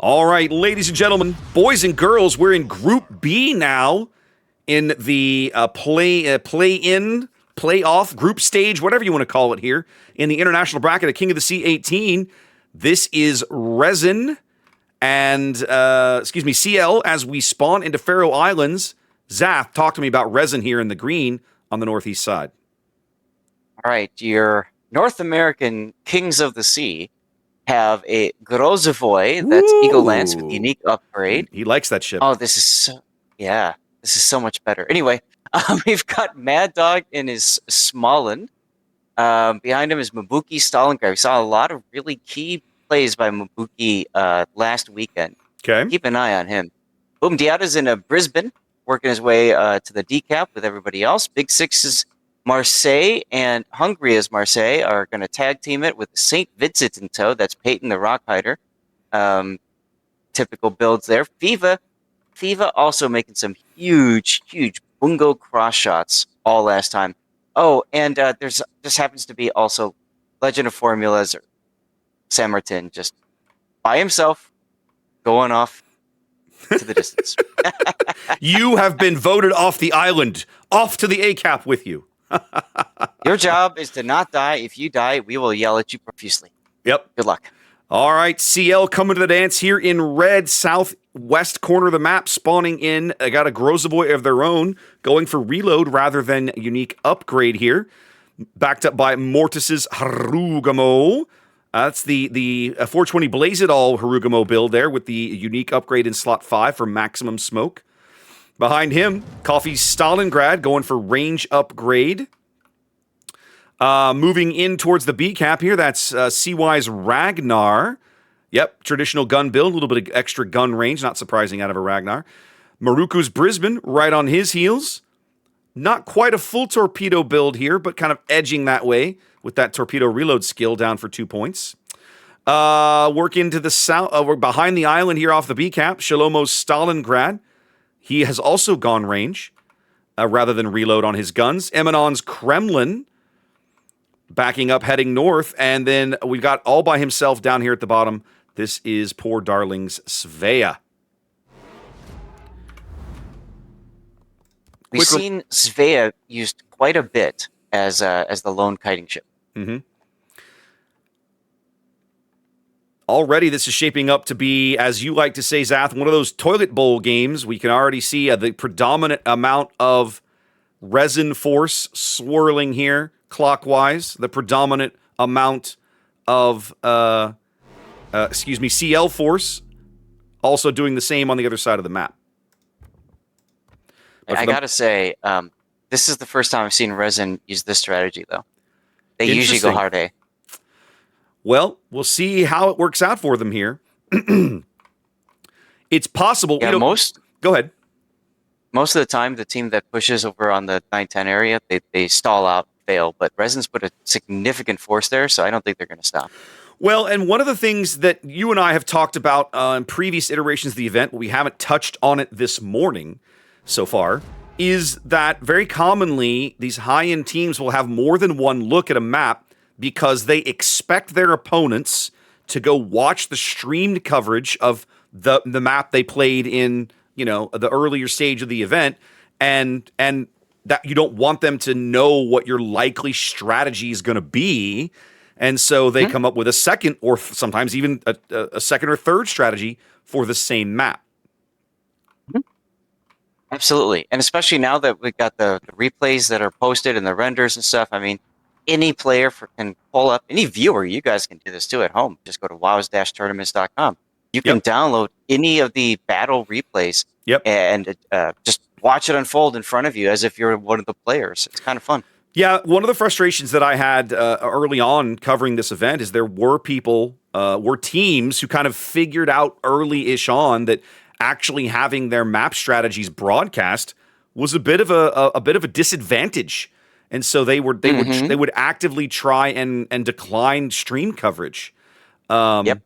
All right, ladies and gentlemen, boys and girls, we're in Group B now in the play-in, playoff, group stage, whatever you want to call it here, in the international bracket of King of the Sea 18. This is RESIN and, CL as we spawn into Faroe Islands. Zath, talk to me about RESIN here in the green on the northeast side. All right, your North American Kings of the Sea have a Grozavoy, that's Eagle Lance with unique upgrade. He likes that ship. Oh, this is so much better. Anyway, we've got Mad Dog in his Småland. Behind him is Mabuki Stalingrad. We saw a lot of really key plays by Mabuki last weekend. Okay. Keep an eye on him. Boom Diata's in Brisbane, working his way to the decap with everybody else. Big Six's Marseille and Hungaria's Marseille are going to tag team it with St. Vincent in tow. That's Peyton the Rockhider. Typical builds there. FIFA also making some huge bungo cross shots all last time. Oh, and there's just happens to be also Legend of Formulas or San Martin just by himself going off to the distance. You have been voted off the island, off to the ACAP with you. Your job is to not die. If you die, we will yell at you profusely. Yep. Good luck. All right, CL coming to the dance here in red, southwest corner of the map, spawning in. I got a Grozavoy of their own, going for reload rather than unique upgrade here. Backed up by Mortis's Harugamo. That's the 420 Blaze It All Harugamo build there with the unique upgrade in slot 5 for maximum smoke. Behind him, Coffee's Stalingrad going for range upgrade. Moving in towards the B cap here, that's CY's Ragnar. Yep, traditional gun build, a little bit of extra gun range, not surprising out of a Ragnar. Maruku's Brisbane right on his heels. Not quite a full torpedo build here, but kind of edging that way with that torpedo reload skill down for 2 points. Work into the south, we're behind the island here off the B cap, Shalomo's Stalingrad. He has also gone range rather than reload on his guns. Eminon's Kremlin backing up, heading north. And then we've got all by himself down here at the bottom. This is poor darling's Svea. We've seen Svea used quite a bit as the lone kiting ship. Mm-hmm. Already, this is shaping up to be, as you like to say, Zath, one of those toilet bowl games. We can already see the predominant amount of resin force swirling here clockwise. The predominant amount of, CL force also doing the same on the other side of the map. I gotta say, this is the first time I've seen resin use this strategy, though. They usually go hard A. Well, we'll see how it works out for them here. It's possible. Yeah, go ahead. Most of the time, the team that pushes over on the 9-10 area, they stall out, fail. But Resin's put a significant force there, so I don't think they're going to stop. Well, and one of the things that you and I have talked about in previous iterations of the event, we haven't touched on it this morning so far, is that very commonly these high-end teams will have more than one look at a map because they expect their opponents to go watch the streamed coverage of the map they played in, the earlier stage of the event, and that you don't want them to know what your likely strategy is going to be, and so they come up with a second or sometimes even a second or third strategy for the same map. Absolutely, and especially now that we've got the replays that are posted and the renders and stuff. I mean, any player can pull up, any viewer, you guys can do this too at home. Just go to wows-tournaments.com. You can download any of the battle replays and just watch it unfold in front of you as if you're one of the players. It's kind of fun. Yeah, one of the frustrations that I had early on covering this event is there were teams who kind of figured out early-ish on that actually having their map strategies broadcast was a bit of a disadvantage. And so they would actively try and decline stream coverage. Yep.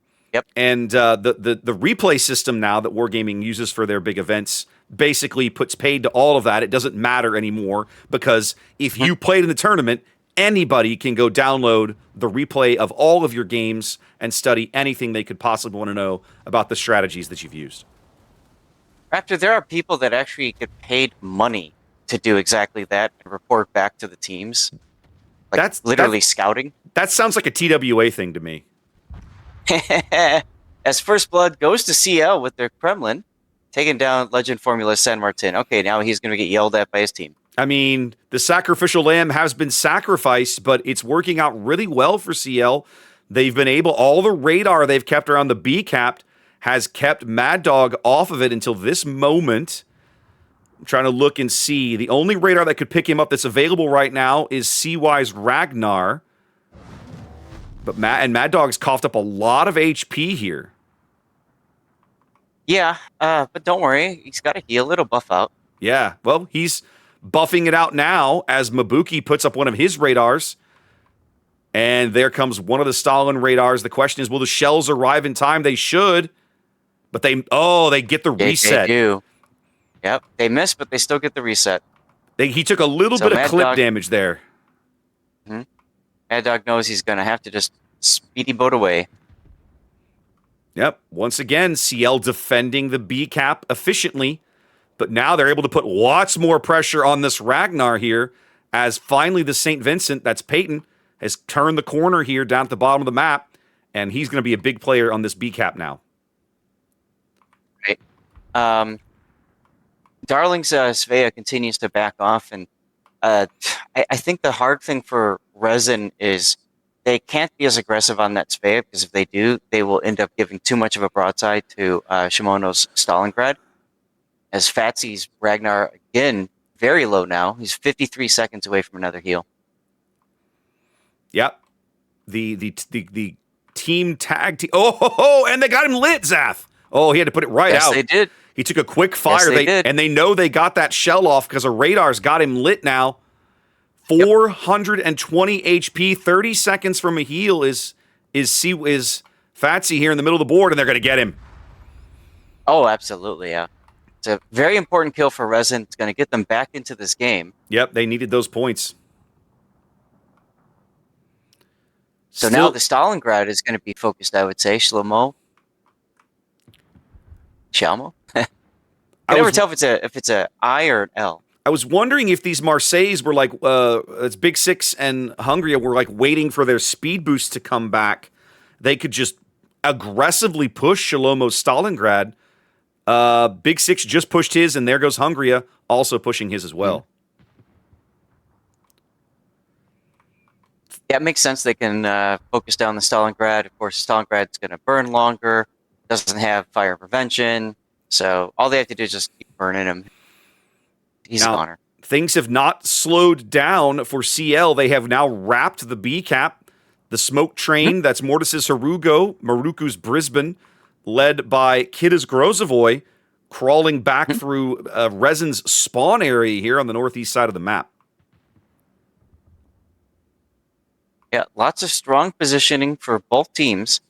And the replay system now that Wargaming uses for their big events basically puts paid to all of that. It doesn't matter anymore because if you played in the tournament, anybody can go download the replay of all of your games and study anything they could possibly want to know about the strategies that you've used. Raptor, there are people that actually get paid money to do exactly that and report back to the teams. Like That's literally scouting. That sounds like a TWA thing to me. As First Blood goes to CL with their Kremlin, taking down Legend Formula San Martin. Okay, now he's going to get yelled at by his team. I mean, the sacrificial lamb has been sacrificed, but it's working out really well for CL. They've been able, all the radar they've kept around the B cap has kept Mad Dog off of it until this moment. I'm trying to look and see. The only radar that could pick him up that's available right now is CY's Ragnar. But Mad Dog's coughed up a lot of HP here. Yeah, but don't worry. He's got to heal. It'll buff out. Yeah, well, he's buffing it out now as Mabuki puts up one of his radars. And there comes one of the Stalin radars. The question is, will the shells arrive in time? They should. But they get the reset. They do. Yep, they miss, but they still get the reset. He took a little bit of clip damage there. Mm-hmm. Mad Dog knows he's going to have to just speedy boat away. Yep. Once again, CL defending the B cap efficiently. But now they're able to put lots more pressure on this Ragnar here as finally the St. Vincent, that's Peyton, has turned the corner here down at the bottom of the map. And he's going to be a big player on this B cap now. Right. Darling's Svea continues to back off. And I think the hard thing for RESIN is they can't be as aggressive on that Svea, because if they do, they will end up giving too much of a broadside to Shimono's Stalingrad. As Fatsy's Ragnar, again, very low now. He's 53 seconds away from another heal. Yep. The team tag team. Oh, and they got him lit, Zath. Oh, he had to put it right out. Yes, they did. He took a quick fire. Yes, they did. And they know they got that shell off because a radar's got him lit now. 420 HP, 30 seconds from a heal is Fatsy here in the middle of the board, and they're going to get him. Oh, absolutely, yeah. It's a very important kill for RESIN. It's going to get them back into this game. Yep, they needed those points. So now the Stalingrad is going to be focused, I would say. Shalmo. I never tell if it's a I or an L. I was wondering if these Marseilles were like, it's Big Six and Hungary were like waiting for their speed boost to come back. They could just aggressively push Shalomo's Stalingrad. Big Six just pushed his, and there goes Hungary also pushing his as well. Yeah, it makes sense. They can focus down the Stalingrad. Of course, the Stalingrad's going to burn longer, doesn't have fire prevention. So all they have to do is just keep burning him. He's a goner. Things have not slowed down for CL. They have now wrapped the B cap. The smoke train, that's Mortis's Harugo, Maruku's Brisbane, led by Kita's Grozovoy, crawling back through RESIN's spawn area here on the northeast side of the map. Yeah, lots of strong positioning for both teams.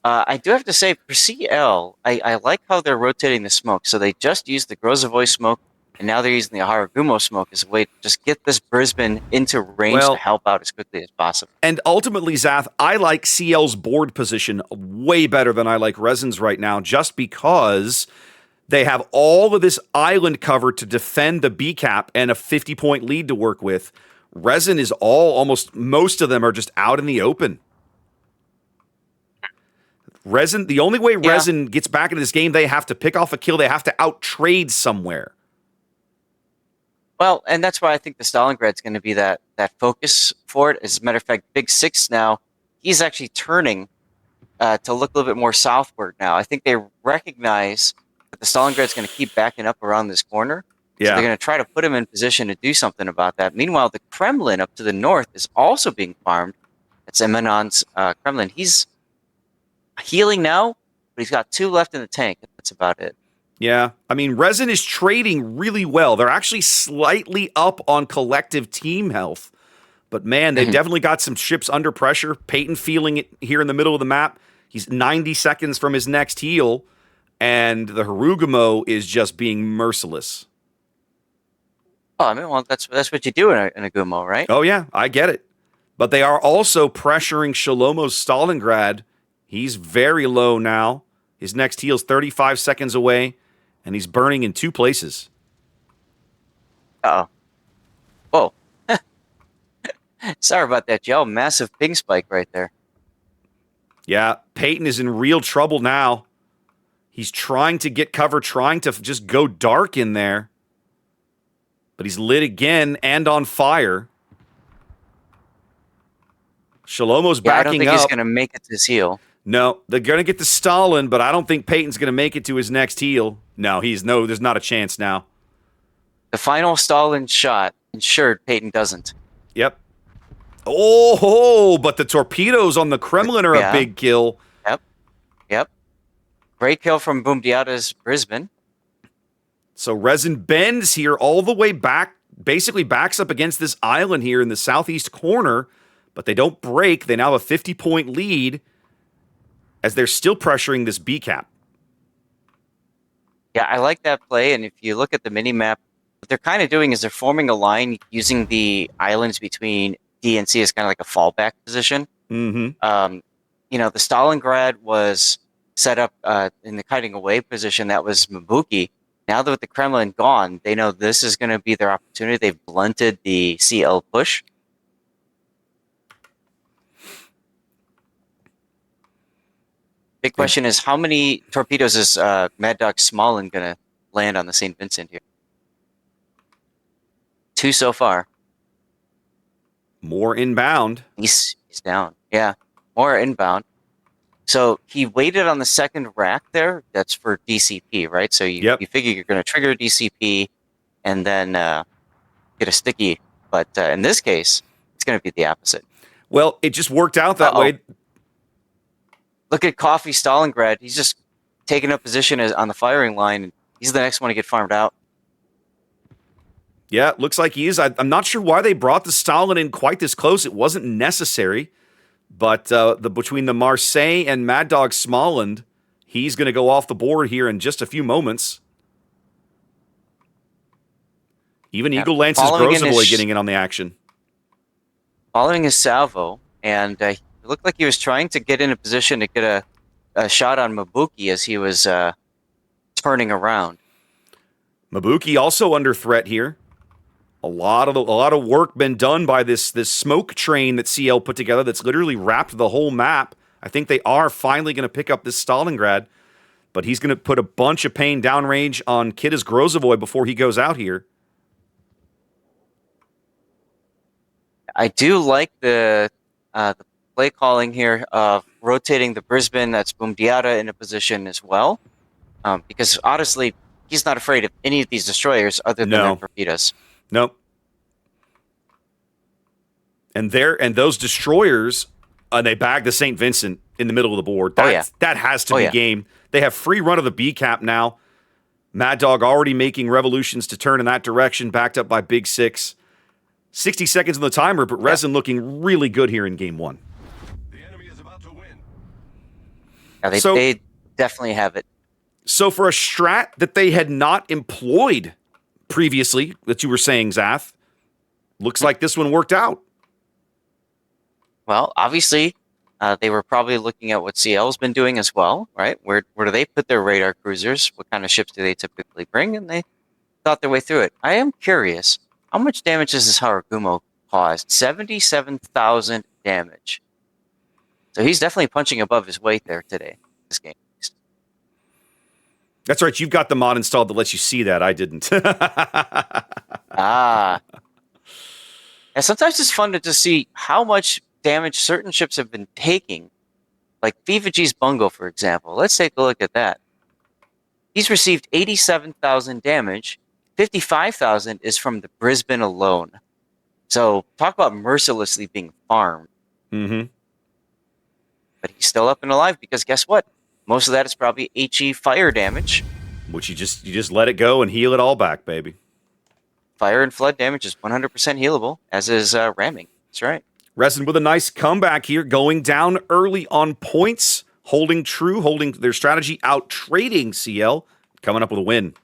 I do have to say, for CL, I like how they're rotating the smoke. So they just used the Grozovoy smoke, and now they're using the Haragumo smoke as a way to just get this Brisbane into range to help out as quickly as possible. And ultimately, Zath, I like CL's board position way better than I like RESIN's right now, just because they have all of this island cover to defend the B cap and a 50-point lead to work with. RESIN is most of them are just out in the open. RESIN, the only way RESIN gets back into this game, they have to pick off a kill. They have to out-trade somewhere. Well, and that's why I think the Stalingrad's going to be that focus for it. As a matter of fact, Big Six now, he's actually turning to look a little bit more southward now. I think they recognize that the Stalingrad's going to keep backing up around this corner. Yeah. So they're going to try to put him in position to do something about that. Meanwhile, the Kremlin up to the north is also being farmed. It's Emanon's Kremlin. He's healing now, but he's got 2 left in the tank. That's about it. Yeah, I mean, RESIN is trading really well. They're actually slightly up on collective team health. But man, they definitely got some ships under pressure. Peyton feeling it here in the middle of the map. He's 90 seconds from his next heal. And the Harugumo is just being merciless. Oh, I mean, well, that's what you do in a Gumo, right? Oh, yeah, I get it. But they are also pressuring Shalomo's Stalingrad. He's very low now. His next heal's 35 seconds away, and he's burning in 2 places. Uh-oh. Whoa. Sorry about that, Joe. Massive ping spike right there. Yeah, Peyton is in real trouble now. He's trying to get cover, trying to just go dark in there. But he's lit again and on fire. Shalomo's backing up. I don't think he's going to make it to his heal. No, they're going to get to Stalin, but I don't think Peyton's going to make it to his next heal. No, there's not a chance now. The final Stalin shot ensured Peyton doesn't. Yep. Oh, but the torpedoes on the Kremlin are a big kill. Yep. Great kill from Boomdiata's Brisbane. So Resin bends here all the way back, basically backs up against this island here in the southeast corner, but they don't break. They now have a 50-point lead as they're still pressuring this B cap. Yeah, I like that play, and if you look at the mini-map, what they're kind of doing is they're forming a line using the islands between D and C as kind of like a fallback position. Mm-hmm. The Stalingrad was set up in the kiting away position. That was Mabuki. Now that with the Kremlin gone, they know this is going to be their opportunity. They've blunted the CL push. Big question is, how many torpedoes is Mad Dog Smolin going to land on the St. Vincent here? 2 so far. More inbound. He's down. Yeah, more inbound. So he waited on the second rack there. That's for DCP, right? So you figure you're going to trigger DCP and then get a sticky. But in this case, it's going to be the opposite. Well, it just worked out that way. Look at Coffee Stalingrad. He's just taking up position on the firing line. He's the next one to get farmed out. Yeah, it looks like he is. I'm not sure why they brought the Stalin in quite this close. It wasn't necessary. But between the Marseille and Mad Dog Smoland, he's going to go off the board here in just a few moments. Even Eagle Lance's Grozovoy getting in on the action. Following his salvo, and it looked like he was trying to get in a position to get a shot on Mabuki as he was turning around. Mabuki also under threat here. A lot of work been done by this smoke train that CL put together that's literally wrapped the whole map. I think they are finally going to pick up this Stalingrad, but he's going to put a bunch of pain downrange on Kita's Grozovoy before he goes out here. I do like the play calling here of rotating the Brisbane, that's Boomdiata, in a position as well, because honestly, he's not afraid of any of these destroyers other than their torpedoes. Nope. And those destroyers, they bag the St. Vincent in the middle of the board. That has to be game. They have free run of the B cap now. Mad Dog already making revolutions to turn in that direction, backed up by Big Six. 60 seconds on the timer, but Resin looking really good here in game 1. The enemy is about to win. Yeah, they definitely have it. So for a strat that they had not employed previously, that you were saying, Zath, looks like this one worked out. Well, obviously, they were probably looking at what CL's been doing as well, right? Where do they put their radar cruisers? What kind of ships do they typically bring? And they thought their way through it. I am curious, how much damage has this Haragumo caused? 77,000 damage. So he's definitely punching above his weight there today, this game. That's right. You've got the mod installed that lets you see that. I didn't. And sometimes it's fun to just see how much damage certain ships have been taking. Like Viva G's Bungo, for example. Let's take a look at that. He's received 87,000 damage. 55,000 is from the Brisbane alone. So talk about mercilessly being farmed. Mm-hmm. But he's still up and alive because guess what? Most of that is probably HE fire damage. Which you just let it go and heal it all back, baby. Fire and flood damage is 100% healable, as is ramming. That's right. Resin with a nice comeback here, going down early on points, holding true, holding their strategy, out trading CL, coming up with a win.